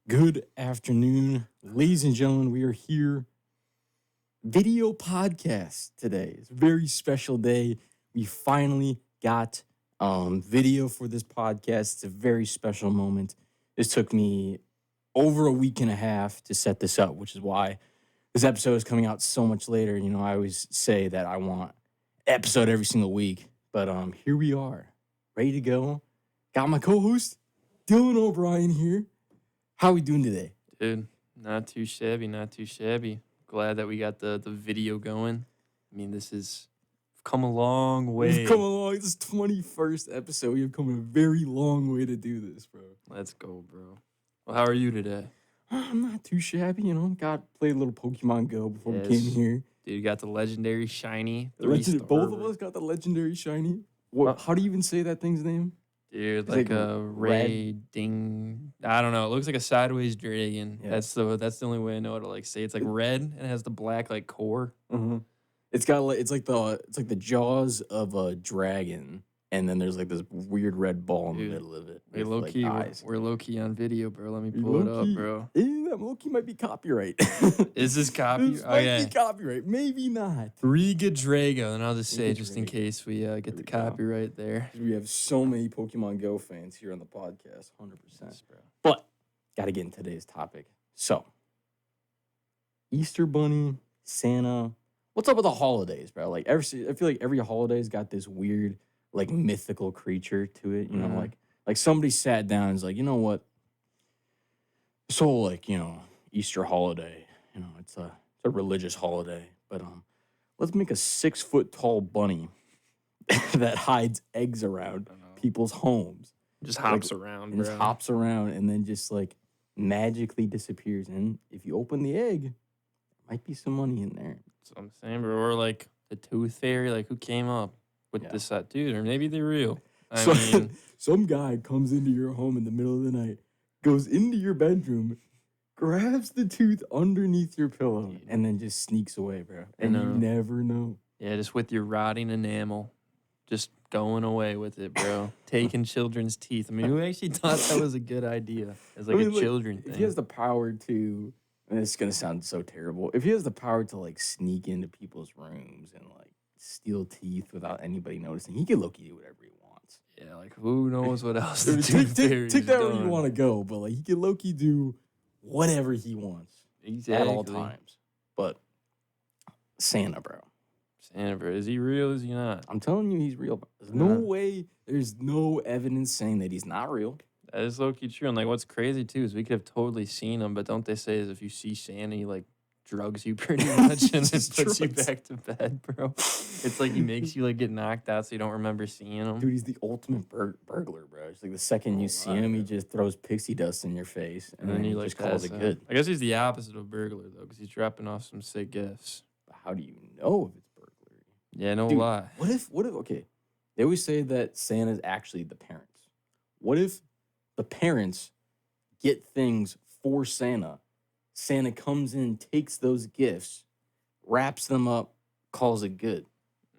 Good afternoon, ladies and gentlemen. We are here. Video podcast today. It's a very special day. We finally got video for this podcast. It's a very special moment. This took me over a week and a half to set this up, which is why this episode is coming out so much later. You know, I always say that I want an episode every single week, but here we are, ready to go. Got my co-host Dylan O'Brien here. How are we doing today? Dude, not too shabby. Glad that we got the video going. I mean, this is come a long way. We've come along. This is 21st episode. We have come a very long way to do this, bro. Let's go, bro. Well, how are you today? I'm not too shabby, you know. Played a little Pokemon Go before we came here. Dude, you got the legendary shiny. Both of us got the legendary shiny. What? How do you even say that thing's name? Dude, like a ray ding. I don't know. It looks like a sideways dragon. Yeah. That's the only way I know how to say. It's like red and it has the black black Mm-hmm. It's like the jaws of a dragon, and then there's this weird red ball in the middle of it. We're low key. We're low key on video, bro. Let me pull it up, bro. That low key might be copyright. Is this copyright? This might be copyright. Maybe not. Riga Drago, and I'll just say just in case we get the copyright there. We have so many Pokemon Go fans here on the podcast, 100%. Bro. But gotta get into today's topic. So, Easter Bunny, Santa. What's up with the holidays, bro? I feel like every holiday's got this weird, mythical creature to it. You know, like somebody sat down and was like, you know what? This whole Easter holiday, it's a religious holiday, but let's make a 6-foot tall bunny that hides eggs around people's homes. Just hops around, bro. Just hops around and then just magically disappears. And if you open the egg, there might be some money in there. That's what I'm saying, bro. Or the tooth fairy, who came up with this dude, or maybe they're real. I mean, some guy comes into your home in the middle of the night, goes into your bedroom, grabs the tooth underneath your pillow, and then just sneaks away, bro. And you never know. Yeah, just with your rotting enamel, just going away with it, bro. Taking children's teeth. I mean, who actually thought that was a good idea as a children thing? If he has the power to, and it's going to sound so terrible, if he has the power to sneak into people's rooms and steal teeth without anybody noticing, he can low-key do whatever he wants. Yeah, who knows what else the tooth fairy's take that where you want to go, but he can low-key do whatever he wants at all times. But Santa, bro. Is he real? Is he not? I'm telling you, he's real. There's no way. There's no evidence saying that he's not real. That is low-key true. And what's crazy too is we could have totally seen him, but don't they say is if you see Santa, he drugs you pretty much and then puts you back to bed, bro? It's he makes you get knocked out so you don't remember seeing him. Dude, he's the ultimate burglar, bro. It's the second you see him, he just throws pixie dust in your face and then he just calls it good. I guess he's the opposite of burglar though, because he's dropping off some sick gifts. But how do you know if it's burglary? Yeah, no lie. What if okay? They always say that Santa's actually the parents. What if the parents get things for Santa? Santa comes in, takes those gifts, wraps them up, calls it good.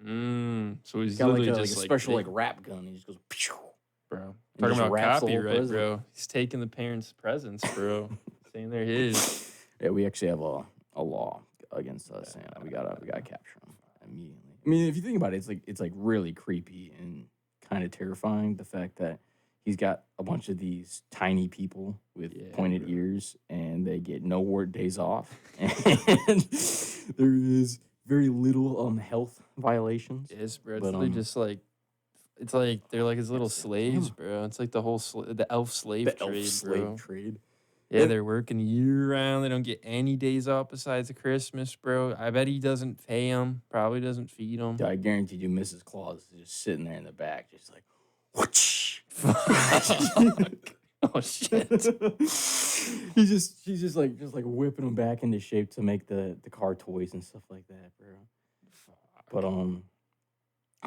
So he's got literally a just special wrap gun. He just goes, pew, bro. Talking about copyright, bro. He's taking the parents' presents, bro. Saying they're his. Yeah, we actually have a law against Santa. We gotta capture him immediately. I mean, if you think about it, it's really creepy and kind of terrifying. The fact that he's got a bunch of these tiny people with pointed ears, and they get no work days off, and there is very little health violations. Yes, bro. It's really just it's they're his little slaves, bro. It's the whole the elf slave trade. Yeah, they're working year round. They don't get any days off besides the Christmas, bro. I bet he doesn't pay them. Probably doesn't feed them. I guarantee you, Mrs. Claus is just sitting there in the back, just whoosh. Oh shit! she's just whipping them back into shape to make the car toys and stuff like that, bro.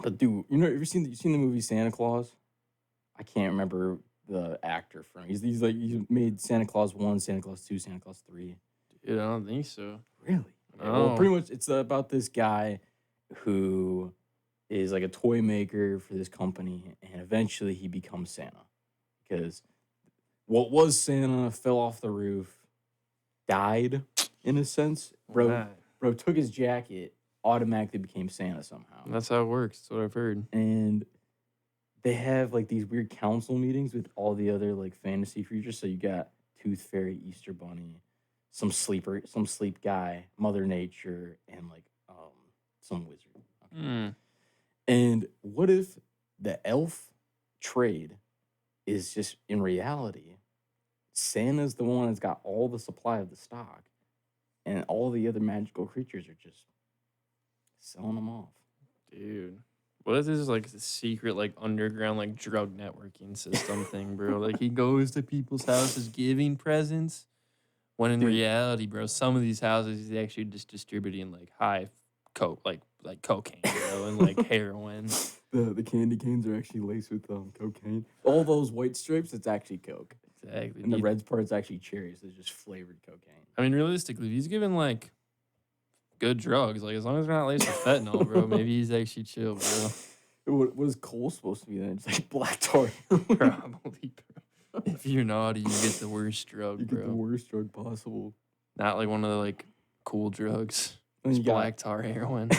But dude, have you seen the movie Santa Claus? I can't remember the actor from. He's made Santa Claus 1, Santa Claus 2, Santa Claus 3. Dude, I don't think so. Really? Well, pretty much it's about this guy who is a toy maker for this company, and eventually he becomes Santa because what was Santa fell off the roof, died in a sense. Bro took his jacket, automatically became Santa somehow. That's how it works. That's what I've heard. And they have like these weird council meetings with all the other like fantasy creatures. So you got Tooth Fairy, Easter Bunny, some sleep guy, Mother Nature, and like some wizard. Okay. And what if the elf trade is just in reality, Santa's the one that's got all the supply of the stock, and all the other magical creatures are just selling them off. Dude. What if this is like a secret, like underground, like drug networking system thing, bro? Like he goes to people's houses giving presents, when in reality, bro, some of these houses he's actually just distributing like like cocaine, bro, and like heroin. The candy canes are actually laced with cocaine. All those white stripes, it's actually coke. Exactly. And the red part's actually cherries. It's just flavored cocaine. I mean, realistically, if he's giving like good drugs, like as long as they're not laced with fentanyl, bro, maybe he's actually chill, bro. What is coal supposed to be then? It's like black tar. Probably, bro. If you're naughty, you get the worst drug, bro. You get the worst drug possible. Not like one of the like cool drugs. It's black tar heroin.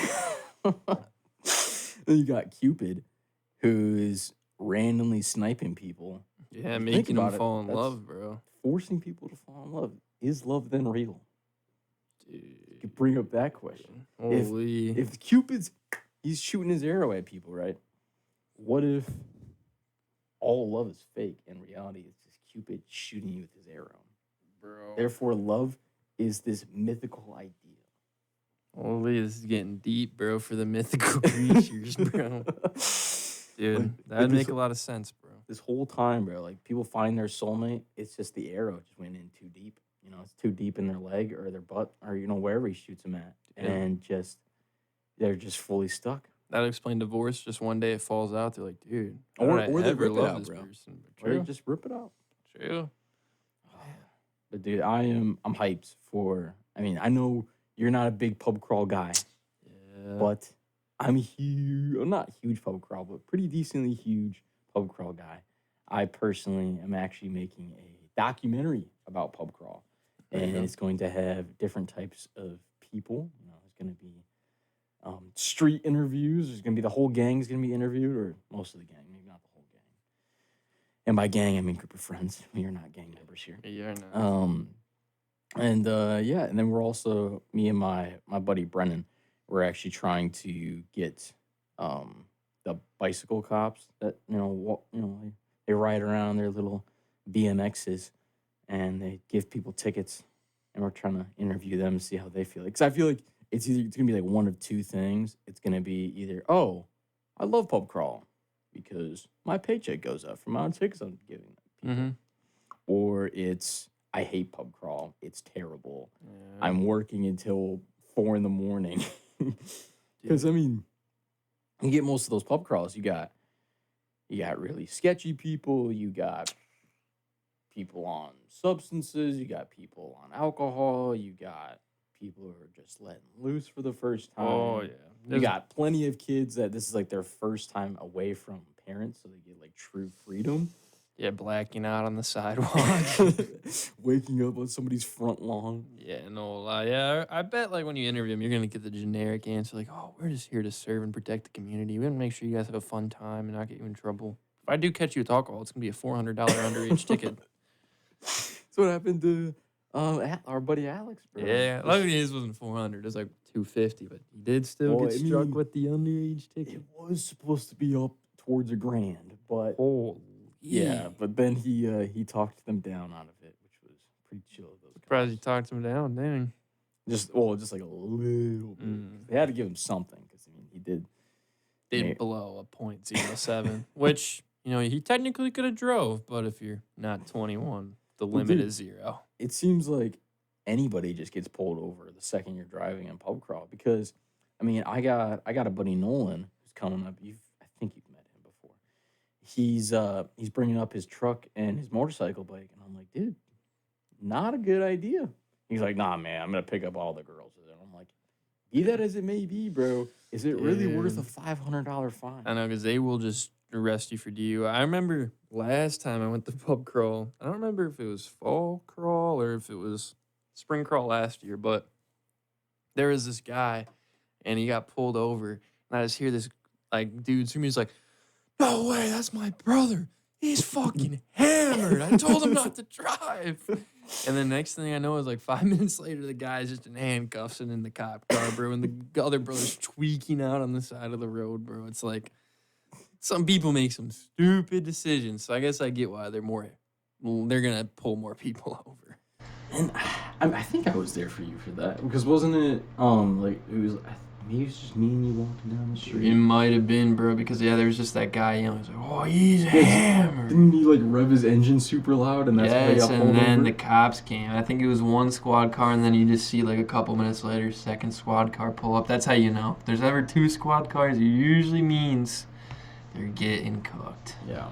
Then you got Cupid, who's randomly sniping people. Yeah, making them fall in love, bro. Forcing people to fall in love. Is love then real? Dude. You could bring up that question. Holy. If Cupid's, he's shooting his arrow at people, right? What if all love is fake? In reality, it's just Cupid shooting you with his arrow. Bro. Therefore, love is this mythical idea. Holy, this is getting deep, bro, for the mythical creatures, bro. Dude, that'd make a lot of sense, bro. This whole time, bro, like people find their soulmate, it's just the arrow just went in too deep. You know, it's too deep in their leg or their butt or, you know, wherever he shoots them at. Yeah. And they're just fully stuck. That'll explain divorce. Just one day it falls out. They're like, dude, or they rip it out, this bro. Person? Or they just rip it out. True. But dude, I'm hyped for. I mean, I know you're not a big pub crawl guy. Yeah. But I'm huge. I'm not huge pub crawl, but pretty decently huge pub crawl guy. I personally am actually making a documentary about pub crawl, and it's going to have different types of people. You know, it's going to be street interviews. There's going to be the whole gang's going to be interviewed, or most of the gang, maybe not the whole gang. And by gang, I mean group of friends. We are not gang members here. You're not. And then we're also, me and my buddy Brennan, we're actually trying to get the bicycle cops that they ride around their little BMXs and they give people tickets, and we're trying to interview them to see how they feel. Because I feel like it's gonna be like one of two things. It's gonna be either, oh, I love pub crawl because my paycheck goes up from the amount of tickets I'm giving people, or it's, I hate pub crawl. It's terrible. Yeah. I'm working until 4 a.m. Because I mean, you get most of those pub crawls. You got really sketchy people. You got people on substances. You got people on alcohol. You got people who are just letting loose for the first time. Oh yeah. You got plenty of kids that this is like their first time away from parents, so they get like true freedom. Yeah, blacking out on the sidewalk. Waking up on somebody's front lawn. Yeah, no lie. Yeah, I bet like when you interview them, you're going to get the generic answer like, oh, we're just here to serve and protect the community. We want to make sure you guys have a fun time and not get you in trouble. If I do catch you with alcohol, it's going to be a $400 underage ticket. That's what happened to our buddy Alex, bro. Yeah, luckily his wasn't $400. It was like $250, but he did still get struck with the underage ticket. It was supposed to be up towards $1,000, but... Yeah, but then he talked them down out of it, which was pretty chill. Surprised he talked them down, dang. Just like a little bit. They had to give him something because I mean he did blow a .07, which he technically could have drove, but if you're not 21, the limit is 0. It seems like anybody just gets pulled over the second you're driving in pub crawl because I mean I got a buddy Nolan who's coming up. I think you've met him before. He's bringing up his truck and his motorcycle bike, and I'm like, dude, not a good idea. He's like, nah, man, I'm gonna pick up all the girls. And I'm like, be that as it may be, bro, is it really worth a $500 fine? I know, because they will just arrest you for DUI. I remember last time I went to pub crawl. I don't remember if it was fall crawl or if it was spring crawl last year, but there was this guy and he got pulled over. And I just hear this like dude to me, he's like, "No way, that's my brother. He's fucking hammered. I told him not to drive." And the next thing I know is like 5 minutes later, the guy's just in handcuffs and in the cop car, bro. And the other brother's tweaking out on the side of the road, bro. It's like some people make some stupid decisions. So I guess I get why they're gonna pull more people over. And I think I was there for you for that because wasn't it like it was. Maybe it's just me and you walking down the street. It might have been, bro, because there was just that guy, he's like, "Oh, he's hammered." Didn't he like rev his engine super loud and that's why he got pulled over? And then the cops came. I think it was one squad car, and then you just see like a couple minutes later, second squad car pull up. That's how you know. If there's ever 2 squad cars, it usually means they're getting cooked. Yeah.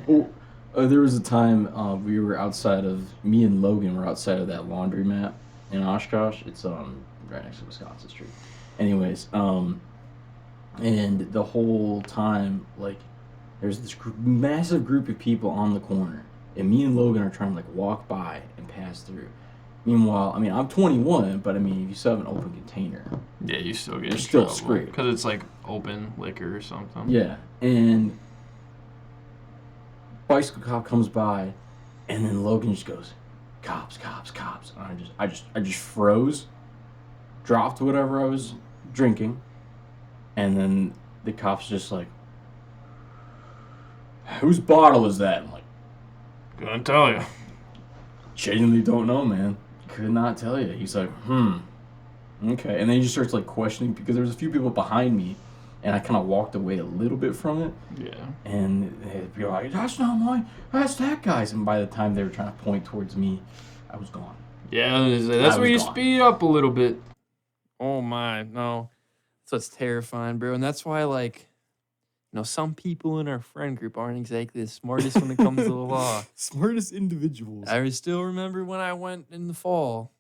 Oh, there was a time we were outside of me and Logan were outside of that laundromat in Oshkosh. It's right next to Wisconsin Street. Anyways, and the whole time, like, there's this massive group of people on the corner, and me and Logan are trying to, like, walk by and pass through. Meanwhile, I mean, I'm 21, but, I mean, if you still have an open container... Yeah, you still get in still trouble. screwed. Because it's, like, open liquor or something. Yeah, and bicycle cop comes by, and then Logan just goes, "Cops, cops, cops." And I just froze, dropped whatever I was drinking, and then the cop's just like, "Whose bottle is that?" I'm like, "Gonna tell you." Genuinely don't know, man. Could not tell you. He's like, okay. And then he just starts like questioning because there was a few people behind me, and I kind of walked away a little bit from it. Yeah. And they'd be like, "That's not mine. That's that guy's." And by the time they were trying to point towards me, I was gone. Yeah, that's where you speed up a little bit. Oh my, no. So it's terrifying, bro. And that's why, like, some people in our friend group aren't exactly the smartest when it comes to the law. Smartest individuals. I still remember when I went in the fall,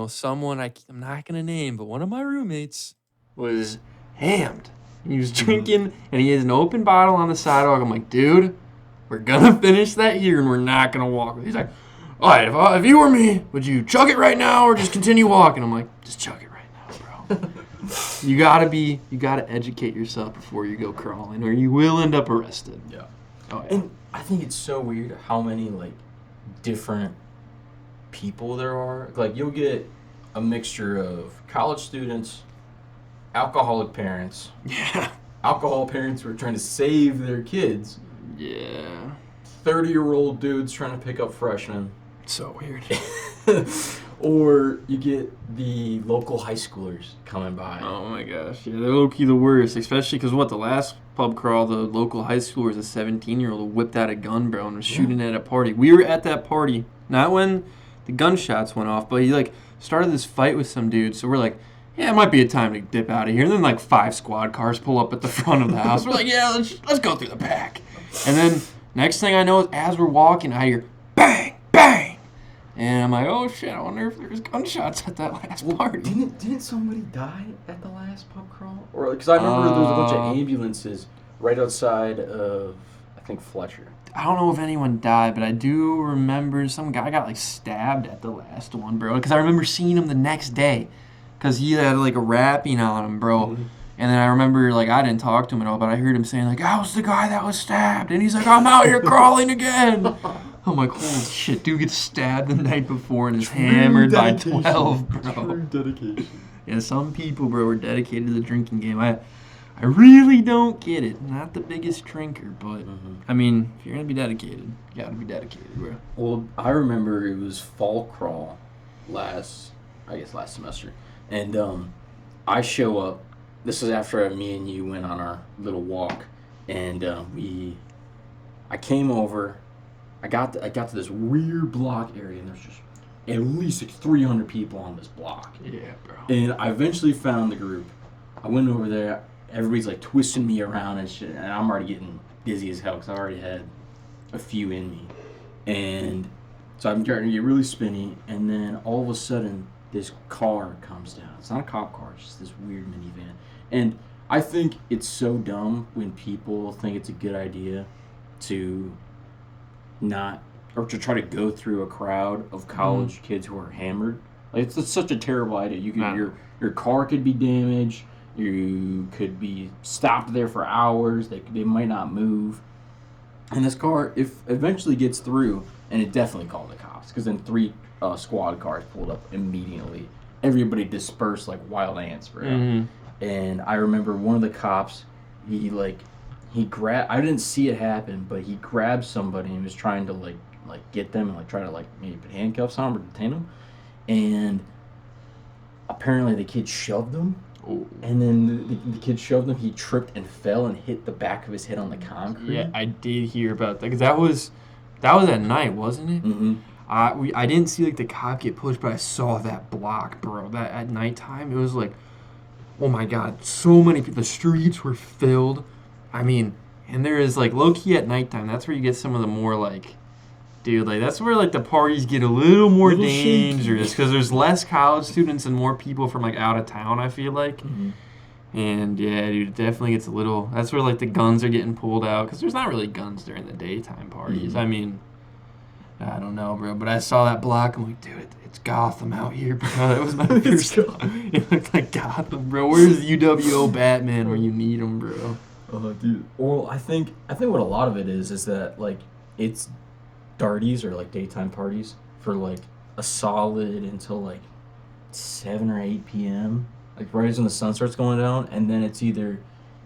someone I'm not going to name, but one of my roommates was hammed. He was drinking, and he has an open bottle on the sidewalk. I'm like, "Dude, we're going to finish that here, and we're not going to walk." He's like, "All right, if you were me, would you chug it right now or just continue walking?" I'm like, "Just chug it right now, bro." You gotta educate yourself before you go crawling, or you will end up arrested. Yeah. Oh, yeah. And I think it's so weird how many, like, different people there are. Like, you'll get a mixture of college students, alcoholic parents. Yeah. Alcohol parents who are trying to save their kids. Yeah. 30-year-old dudes trying to pick up freshmen. So weird. Or you get the local high schoolers coming by. Oh my gosh, yeah, they're low-key the worst, especially because the last pub crawl, the local high schooler was a 17-year-old who whipped out a gun, bro, and was shooting at a party. We were at that party, not when the gunshots went off, but he, like, started this fight with some dude, so we're like, "Yeah, it might be a time to dip out of here." And then, like, 5 squad cars pull up at the front of the house. We're like, "Yeah, let's go through the back." And then, next thing I know, as we're walking, I hear, bang, bang. And I'm like, "Oh shit, I wonder if there's gunshots at that last party." Didn't somebody die at the last pub crawl? Or because I remember there was a bunch of ambulances right outside of, I think, Fletcher. I don't know if anyone died, but I do remember some guy got, like, stabbed at the last one, bro. Because I remember seeing him the next day, because he had, like, a wrapping on him, bro. Mm-hmm. And then I remember, like, I didn't talk to him at all, but I heard him saying, like, "I was the guy that was stabbed." And he's like, "I'm out here crawling again." I'm like, holy shit, dude gets stabbed the night before and is hammered by 12, bro. True dedication. Yeah, some people, bro, are dedicated to the drinking game. I really don't get it. Not the biggest drinker, but, I mean, if you're going to be dedicated, you got to be dedicated, bro. Well, I remember it was fall crawl last semester. And I show up. This is after me and you went on our little walk. And I came over. I got to this weird block area, and there's just at least like 300 people on this block. Yeah, bro. And I eventually found the group. I went over there. Everybody's like twisting me around and shit, and I'm already getting dizzy as hell because I already had a few in me. And so I'm starting to get really spinny, and then all of a sudden, this car comes down. It's not a cop car. It's just this weird minivan. And I think it's so dumb when people think it's a good idea to not, or to try to go through a crowd of college kids who are hammered. Like, it's such a terrible idea. You could your car could be damaged. You could be stopped there for hours. They might not move. And this car, if eventually gets through, and it definitely called the cops, because then 3 squad cars pulled up immediately. Everybody dispersed like wild ants, bro. And I remember one of the cops, he grabbed. I didn't see it happen, but he grabbed somebody and was trying to like get them and like try to like maybe put handcuffs on them or detain them. And apparently the kid shoved him. Ooh. And then the kid shoved him. He tripped and fell and hit the back of his head on the concrete. Yeah, I did hear about that, because that was at night, wasn't it? Mm-hmm. I didn't see like the cop get pushed, but I saw that block, bro. That at nighttime, it was like, oh my god, so many people. The streets were filled. I mean, and there is like low key at nighttime. That's where you get some of the more like, dude, like that's where like the parties get a little more dangerous, because there's less college students and more people from like out of town, I feel like. Mm-hmm. And yeah, dude, it definitely gets a little. That's where like the guns are getting pulled out, because there's not really guns during the daytime parties. Mm-hmm. I mean, I don't know, bro, but I saw that block. I'm like, dude, it's Gotham out here, bro. That was my first thought. It looked like Gotham, bro. Where's UWO Batman when you need him, bro? Dude. Well, I think what a lot of it is that like it's darties or like daytime parties for like a solid until like 7 or 8 p.m. Like right as when the sun starts going down, and then it's either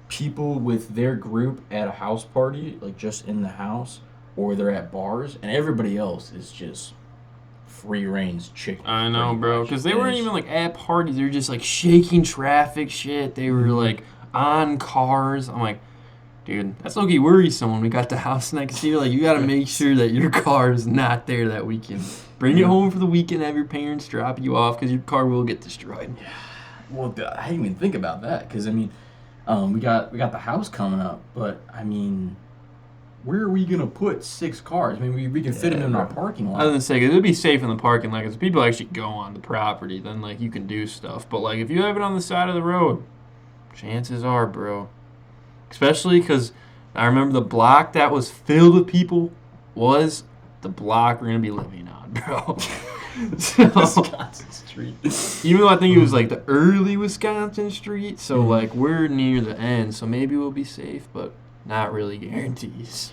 people with their group at a house party, like just in the house, or they're at bars, and everybody else is just free range chicken. I know, bro, because they weren't even like at parties. They were just like shaking traffic shit. They were like on cars. I'm like, dude, that's low-key worrisome when we got the house next to you. Like, you got to make sure that your car is not there that weekend. Bring it home for the weekend, have your parents drop you off, because your car will get destroyed. Yeah. Well, I didn't even think about that, because, I mean, we got the house coming up, but, I mean, where are we going to put 6 cars? I mean, we can fit them in our parking lot. I was going to say, 'cause it would be safe in the parking lot, because people actually go on the property, then, like, you can do stuff. But, like, if you have it on the side of the road, chances are, bro. Especially because I remember the block that was filled with people was the block we're going to be living on, bro. So, Wisconsin Street. Even though I think it was like the early Wisconsin Street, so like we're near the end, so maybe we'll be safe, but not really guarantees.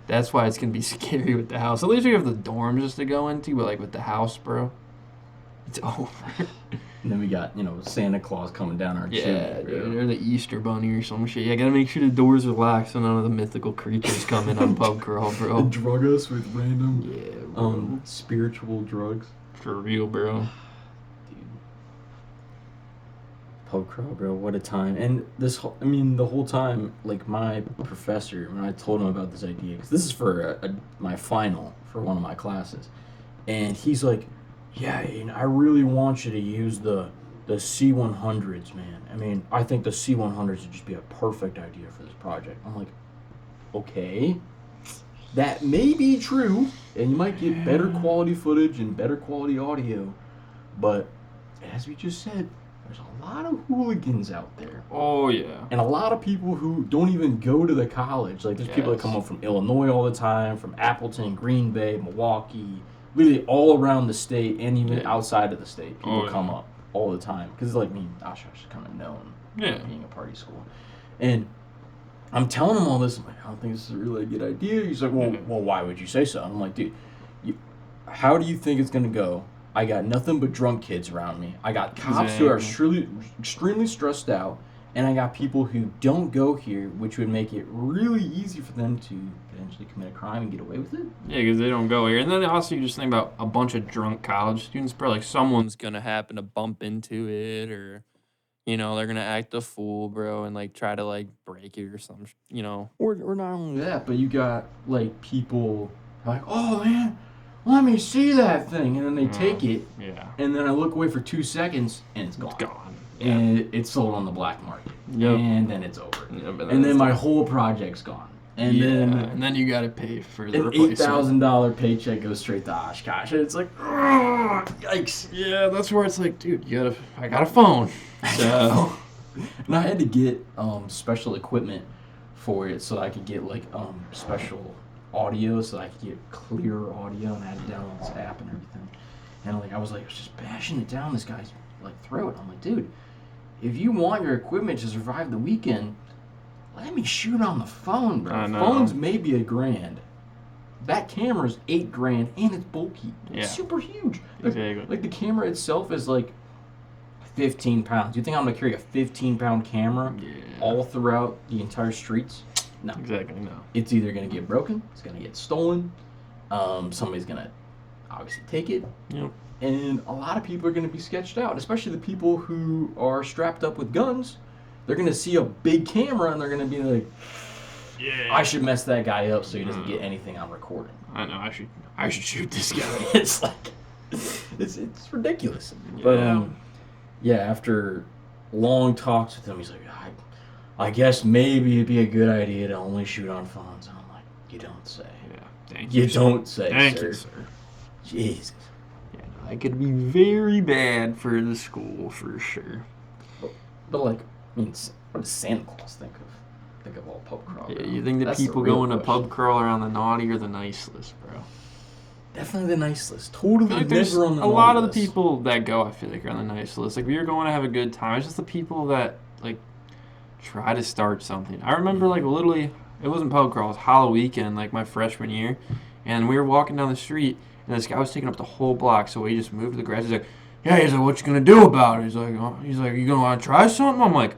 That's why it's going to be scary with the house. At least we have the dorms just to go into, but like with the house, bro, it's over. And then we got, Santa Claus coming down our chimney. Yeah, dude, or the Easter Bunny or some shit. Yeah, gotta make sure the doors are locked so none of the mythical creatures come in on pub crawl, bro. And drug us with random spiritual drugs. For real, bro. Dude. Pub crawl, bro, what a time. And the whole time, like, my professor, when I told him about this idea, because this is for my final for one of my classes, and he's like, yeah, I really want you to use the C100s, man. I mean, I think the C100s would just be a perfect idea for this project. I'm like, okay, that may be true, and you might get better quality footage and better quality audio, but as we just said, there's a lot of hooligans out there. Oh, yeah. And a lot of people who don't even go to the college. Like, there's people that come up from Illinois all the time, from Appleton, Green Bay, Milwaukee, really all around the state and even outside of the state. People come up all the time. Because, like, Oshkosh is kind of known being a party school. And I'm telling him all this. I'm like, I don't think this is a really good idea. He's like, well, why would you say so? I'm like, dude, how do you think it's going to go? I got nothing but drunk kids around me. I got cops who are extremely stressed out. And I got people who don't go here, which would make it really easy for them to potentially commit a crime and get away with it. Yeah, because they don't go here. And then also you just think about a bunch of drunk college students, bro. Like, someone's going to happen to bump into it, or, they're going to act a fool, bro, and, like, try to, like, break it or something, Or not only that, but you got, like, people like, oh, man, let me see that thing. And then they take it. Yeah. And then I look away for 2 seconds, and it's gone. Yeah. And it's sold on the black market. Yep. And then it's over. Yep, and then my whole project's gone. And then you got to pay for the an $8,000 paycheck goes straight to Oshkosh. And it's like, yikes. Yeah, that's where it's like, dude, I got a phone. So And I had to get special equipment for it so I could get like special audio so I could get clear audio, and I had to download this app and everything. And like I was just bashing it down this guy's like throat. I'm like, dude, if you want your equipment to survive the weekend, let me shoot on the phone, bro. Phone's maybe $1,000. That camera's $8,000 and it's bulky. It's super huge. Exactly. Like the camera itself is like 15 pounds. You think I'm gonna carry a 15-pound camera all throughout the entire streets? No. Exactly, no. It's either gonna get broken, it's gonna get stolen, somebody's gonna obviously take it. Yep. And a lot of people are gonna be sketched out, especially the people who are strapped up with guns. They're gonna see a big camera and they're gonna be like, yeah, I should mess that guy up so he doesn't get anything on recording. I know, I should shoot this guy. It's like it's ridiculous. But after long talks with him, he's like, I guess maybe it'd be a good idea to only shoot on phones. And I'm like, you don't say. Yeah, thank you. You don't say, thank sir. you, sir. Jesus. Yeah, no, it could be very bad for the school for sure. But like, I mean, what does Santa Claus think of all pub crawl? Yeah, you think that people going to pub crawl are on the naughty or the nice list, bro? Definitely the nice list. Totally like never on the a lot of list. the people that go, I feel like, are on the nice list. Like, we are going to have a good time. It's just the people that, like, try to start something. I remember, like, literally, it wasn't pub crawl, it was Halloween, like, my freshman year, and we were walking down the street, and this guy was taking up the whole block, so we just moved to the grass. He's like, what you gonna do about it? He's like, you gonna want to try something? I'm like,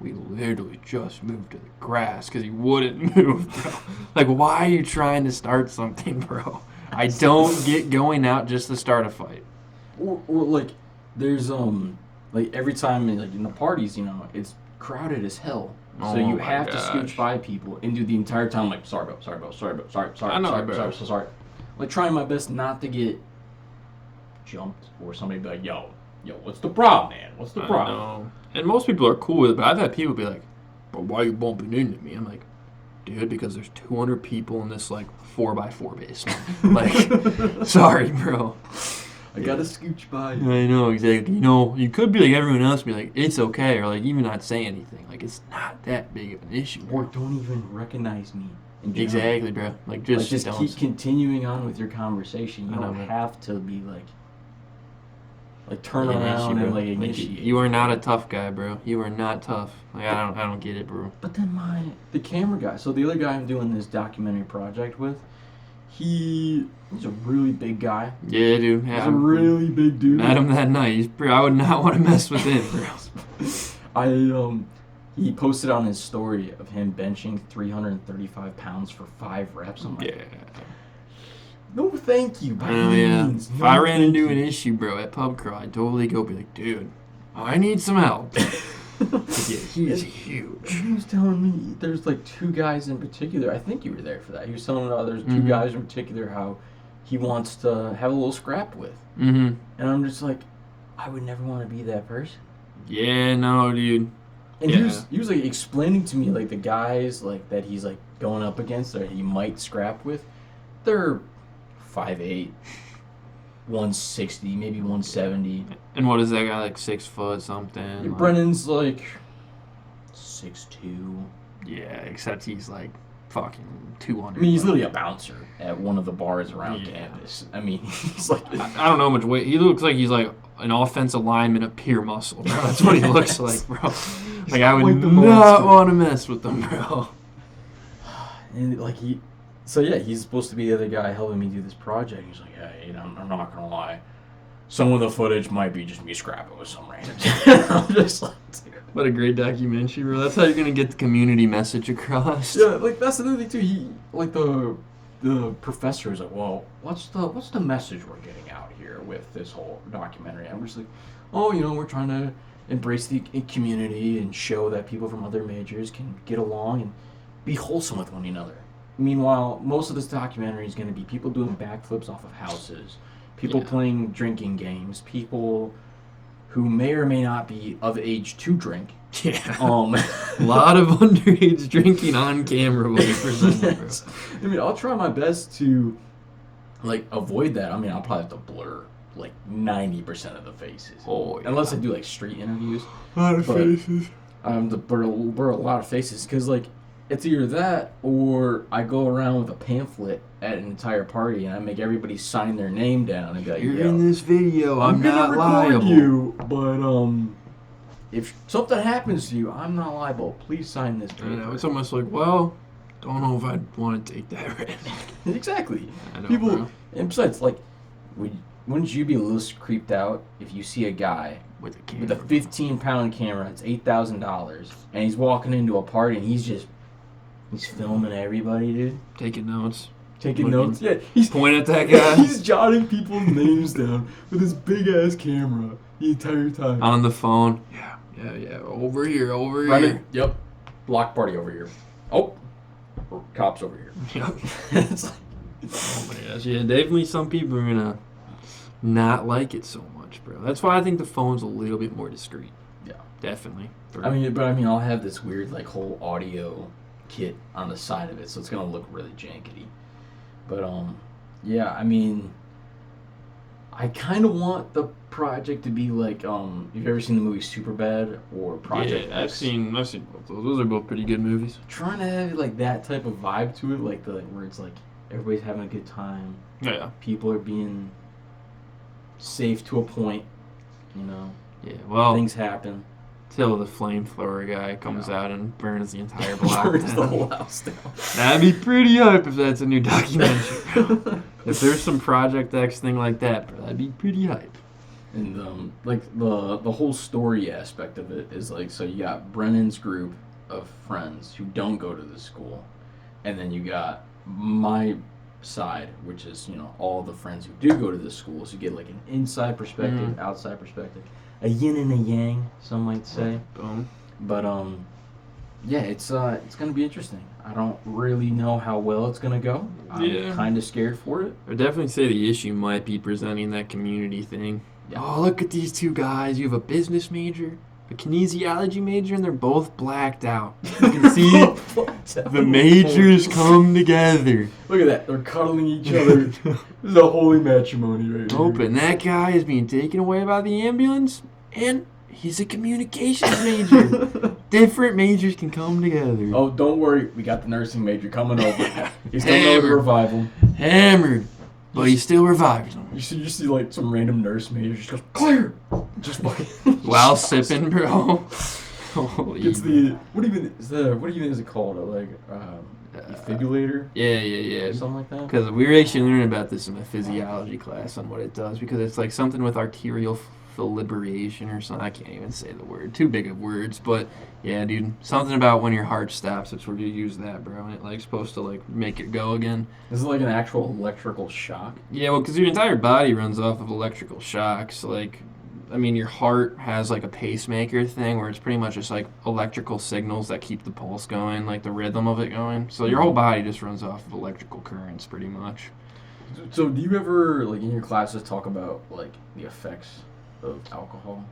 we literally just moved to the grass because he wouldn't move, bro. Like, why are you trying to start something, bro? I don't get going out just to start a fight. Or like, there's like every time like in the parties, it's crowded as hell. So you have to scooch by people and do the entire time like, sorry, bro. Like trying my best not to get jumped or somebody be like, yo, what's the problem, man? What's the problem? Know. And most people are cool with it, but I've had people be like, but why are you bumping into me? I'm like, dude, because there's 200 people in this like 4x4 basement. Like, sorry, bro. I gotta scooch by. I know, exactly. You could be like everyone else, be like, it's okay, or like even not say anything. Like, it's not that big of an issue. Or don't even recognize me. Exactly, bro. Like, just keep continuing on with your conversation. You don't have to be like turn around and like initiate. You are not a tough guy, bro. You are not tough. Like, I don't get it, bro. But then the camera guy. So the other guy I'm doing this documentary project with, he's a really big guy. Yeah, dude. Yeah, he's a really big dude. Met him that night. I would not want to mess with him, bro. He posted on his story of him benching 335 pounds for 5 reps. I'm like, no, thank you. By any means. If I ran into an issue, bro, at pub crawl, I'd totally go be like, dude, I need some help. He's huge. He was telling me there's like 2 guys in particular. I think you were there for that. He was telling me there's 2 guys in particular how he wants to have a little scrap with. Mm-hmm. And I'm just like, I would never want to be that person. Yeah, no, dude. And he was like explaining to me like the guys like that he's like going up against or he might scrap with, they're 5'8", 160, maybe 170. And what is that guy, like 6 foot something? Yeah, Brennan's like 6'2". Yeah, except he's like fucking 200. I mean, he's literally a bouncer at one of the bars around campus. I mean, he's like... I don't know how much weight. He looks like he's like an offensive lineman of pure muscle, bro. That's what he looks like, bro. Like, I would not want to mess with him, bro. And like he's supposed to be the other guy helping me do this project. He's like, hey, I'm not gonna lie, some of the footage might be just me scrapping with some random. I'm just like, dude. What a great documentary, bro. That's how you're gonna get the community message across. Yeah, like that's the other thing too. He like the professor is like, well, what's the message we're getting out here with this whole documentary? I'm just like, oh, we're trying to embrace the community and show that people from other majors can get along and be wholesome with one another. Meanwhile, most of this documentary is going to be people doing backflips off of houses, people playing drinking games, people who may or may not be of age to drink. Yeah. A lot of underage drinking on camera will be presented, bro. I mean, I'll try my best to like avoid that. I mean, I'll probably have to blur like 90% of the faces. Oh, yeah. Unless I do like street interviews. A lot of faces. There are a lot of faces because like it's either that or I go around with a pamphlet at an entire party and I make everybody sign their name down and be like, "You're in this video. I'm not record liable." You, but if something happens to you, I'm not liable. Please sign this paper. I know, it's almost like, well, don't know if I'd want to take that risk. Exactly. I know, People, bro. and besides, like, wouldn't you be a little creeped out if you see a guy with a 15-pound camera, it's $8,000, and he's walking into a party and he's filming everybody, dude. Taking notes. Notes. Yeah, he's pointing at that guy. He's jotting people's names down with his big ass camera the entire time. On the phone. Yeah. Over here. Yep. Block party over here. Oh. Cops over here. Yep. It's like, oh my gosh. Yeah, definitely some people are gonna not like it so much, bro. That's why I think the phone's a little bit more discreet. Yeah. Definitely. I mean, I'll have this weird like whole audio kit on the side of it, so it's gonna look really jankety. But yeah, I mean, I kind of want the project to be like you've ever seen the movie Superbad or Project X? I've seen both those. Those are both pretty good movies. Trying to have like that type of vibe to it, like where it's like everybody's having a good time. Yeah. People are being safe to a point, you know. Yeah. Well, things happen. Till the flamethrower guy comes out and burns the entire block burns down. The whole house down. That'd be pretty hype if that's a new documentary. If there's some Project X thing like that, bro, that'd be pretty hype. And like the whole story aspect of it is like, so you got Brennan's group of friends who don't go to the school, and then you got my side, which is, you know, all the friends who do go to the school. So you get like an inside perspective, outside perspective, a yin and a yang, some might say. Boom. But yeah, it's gonna be interesting. I don't really know how well it's gonna go. I'm kind of scared for it. I would definitely say the issue might be presenting that community thing. Yeah. Oh, look at these two guys. You have a business major, a kinesiology major, and they're both blacked out. You can see the majors come together. Look at that. They're cuddling each other. This is a holy matrimony right here. And that guy is being taken away by the ambulance, and he's a communications major. Different majors can come together. Oh, don't worry. We got the nursing major coming over. He's coming over to revive him. Hammered. But he still revives them. You see like some random nurse major just goes, clear! Just fucking... While sipping, bro. It's the... What do you think is it called? Defibrillator? Yeah. Something like that? Because we were actually learning about this in my physiology class on what it does. Because it's like something with arterial fibrillation or something. I can't even say the word. Too big of words. But yeah, dude. Something about when your heart stops. It's where you use that, bro. And it like supposed to like make it go again. Is it like an actual electrical shock? Yeah, well, because your entire body runs off of electrical shocks. Like, I mean, your heart has like a pacemaker thing where it's pretty much just like electrical signals that keep the pulse going, like the rhythm of it going. So your whole body just runs off of electrical currents pretty much. So do you ever, like in your classes, talk about like the effects of alcohol?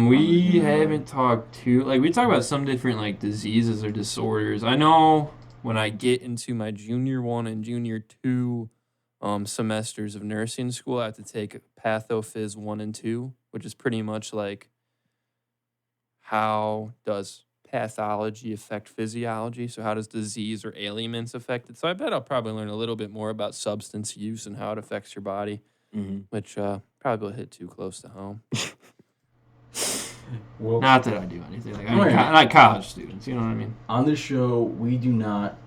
We haven't talked too, like we talk about some different like diseases or disorders. I know when I get into my junior 1 and junior 2 semesters of nursing school, I have to take Pathophys 1 and 2, which is pretty much like how does pathology affect physiology? So how does disease or ailments affect it? So I bet I'll probably learn a little bit more about substance use and how it affects your body, which probably will hit too close to home. Well, not that I do anything. Like, I'm like college students, you know what I mean? On this show, we do not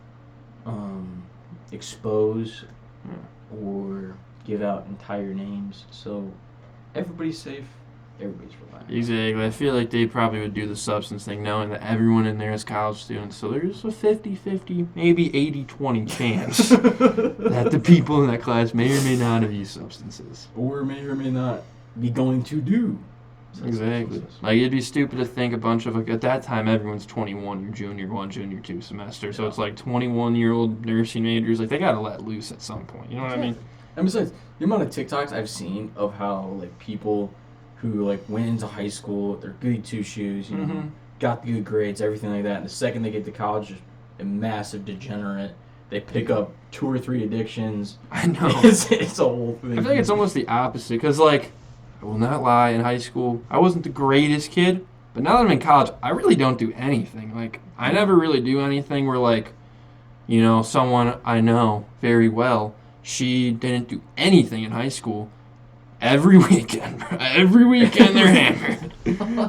expose or give out entire names, so everybody's safe, everybody's relaxed. Exactly. I feel like they probably would do the substance thing knowing that everyone in there is college students, so there's a 50-50, maybe 80-20 chance that the people in that class may or may not have used substances. Or may not be going to do. Exactly. Like, it'd be stupid to think a bunch of, like, at that time, everyone's 21, your junior 1, junior 2 semester. So it's like 21-year-old nursing majors. Like, they got to let loose at some point. You know what I mean? And besides, the amount of TikToks I've seen of how, like, people who, like, went into high school, they're goody two-shoes, you know, got the good grades, everything like that. And the second they get to college, just a massive degenerate. They pick up 2 or 3 addictions. I know. It's a whole thing. I feel like it's almost the opposite. Because, like, I will not lie, in high school, I wasn't the greatest kid, But now that I'm in college, I really don't do anything. Like, I never really do anything where, like, you know, someone I know very well, she didn't do anything in high school. Every weekend, bro. Every weekend they're hammered.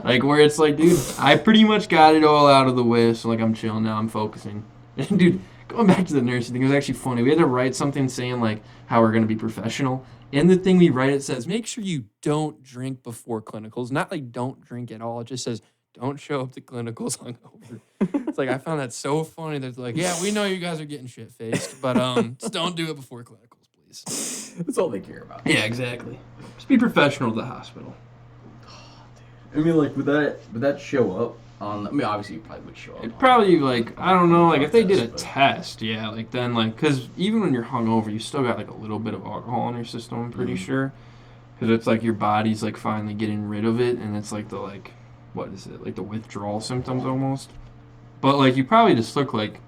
Like, where it's like, dude, I pretty much got it all out of the way, so, like, I'm chilling now, I'm focusing. And, dude, going back to the nursing thing, it was actually funny. We had to write something saying, like, how we're going to be professional. In the thing we write, it says, make sure you don't drink before clinicals. Not, like, don't drink at all. It just says, don't show up to clinicals hungover. It's like, I found that so funny. They're like, yeah, we know you guys are getting shit-faced, but just don't do it before clinicals, please. That's all they care about. Yeah, exactly. Just be professional at the hospital. I mean, like, would that show up on? I mean, obviously, it probably would show up. It probably, like, I don't know, like, if they did a test, yeah, like, then, like, because even when you're hungover, you still got, like, a little bit of alcohol in your system, I'm pretty sure. Because it's, like, your body's, like, finally getting rid of it, and it's, like, the, like, what is it? Like, the withdrawal symptoms, almost. But, like, you probably just look like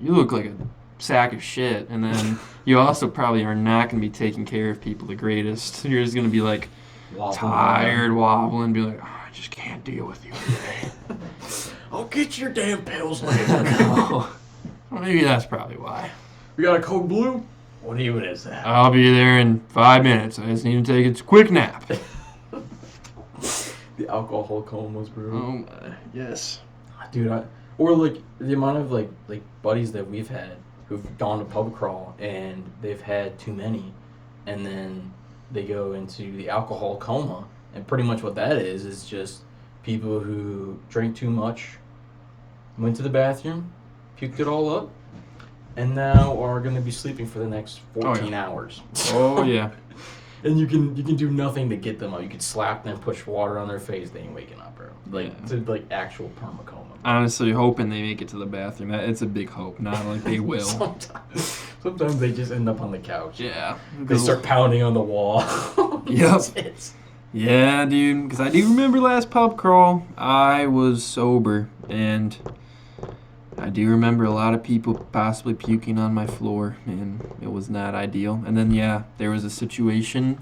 a sack of shit, and then you also probably are not going to be taking care of people the greatest. You're just going to be, like, tired, wobbling, be like, oh, I just can't deal with you today. I'll get your damn pills later. Well, maybe that's probably why. We got a Code Blue? What even is that? I'll be there in 5 minutes. I just need to take a quick nap. The alcohol comas, bro. Oh, my. Yes. Dude, or, like, the amount of, like buddies that we've had who've gone to pub crawl and they've had too many, and then they go into the alcohol coma, and pretty much what that is just people who drank too much, went to the bathroom, puked it all up, and now are going to be sleeping for the next 14 hours. Oh, yeah. And you can do nothing to get them up. You can slap them, push water on their face, they ain't waking up, bro. Like, it's like actual permacoma. Honestly, hoping they make it to the bathroom. It's a big hope. Not like they will. Sometimes they just end up on the couch. Yeah. They start pounding on the wall. Yep. Yeah, dude. Because I do remember last pub crawl, I was sober. And I do remember a lot of people possibly puking on my floor. And it was not ideal. And then, yeah, there was a situation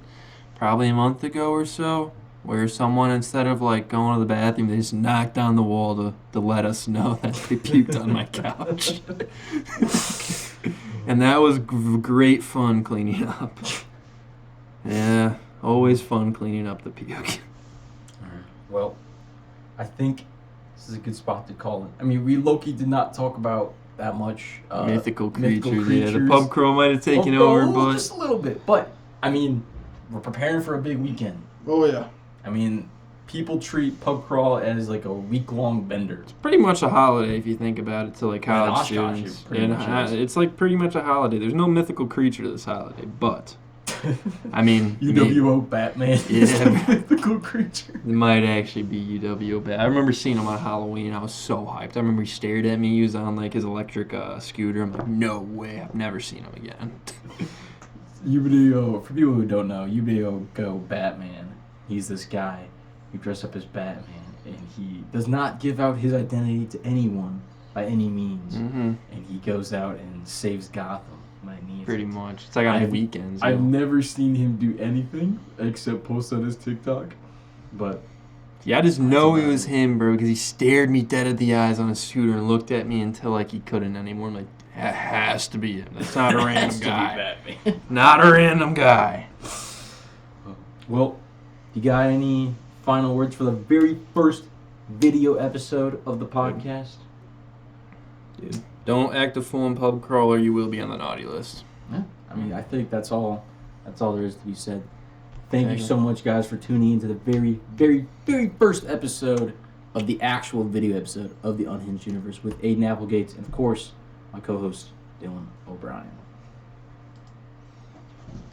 probably a month ago or so where someone, instead of, like, going to the bathroom, they just knocked on the wall to let us know that they puked on my couch. And that was great fun cleaning up. Yeah, always fun cleaning up the puke. All right. Well, I think this is a good spot to call it. I mean, we low-key did not talk about that much. Mythical creatures. Yeah, the pub crawl might have taken over, but... Just a little bit. But, I mean, we're preparing for a big weekend. Oh, yeah. I mean, people treat pub crawl as like a week-long bender. It's pretty much a holiday if you think about it to like college students. It's like pretty much a holiday. There's no mythical creature to this holiday, but I mean, UWO Batman is the mythical creature. It might actually be UWO Batman. I remember seeing him on Halloween. I was so hyped. I remember he stared at me. He was on like his electric scooter. I'm like, no way. I've never seen him again. UWO, for people who don't know, UWO Batman. He's this guy who dressed up as Batman, and he does not give out his identity to anyone by any means. Mm-hmm. And he goes out and saves Gotham. Pretty much. It's like on weekends. I've never seen him do anything except post on his TikTok. But yeah, I just know it was him, bro, because he stared me dead at the eyes on a scooter and looked at me until like he couldn't anymore. I'm like, that has to be him. That's not a random guy. Not a random guy. Well, you got any final words for the very first video episode of the podcast? Dude, don't act a fool in pub crawl or you will be on the naughty list. Yeah, I mean, I think that's all there is to be said. Thank you so much, guys, for tuning into the very, very, very first episode of the actual video episode of the Unhinged Universe with Aedan Applegate and, of course, my co-host, Dylan O'Brien.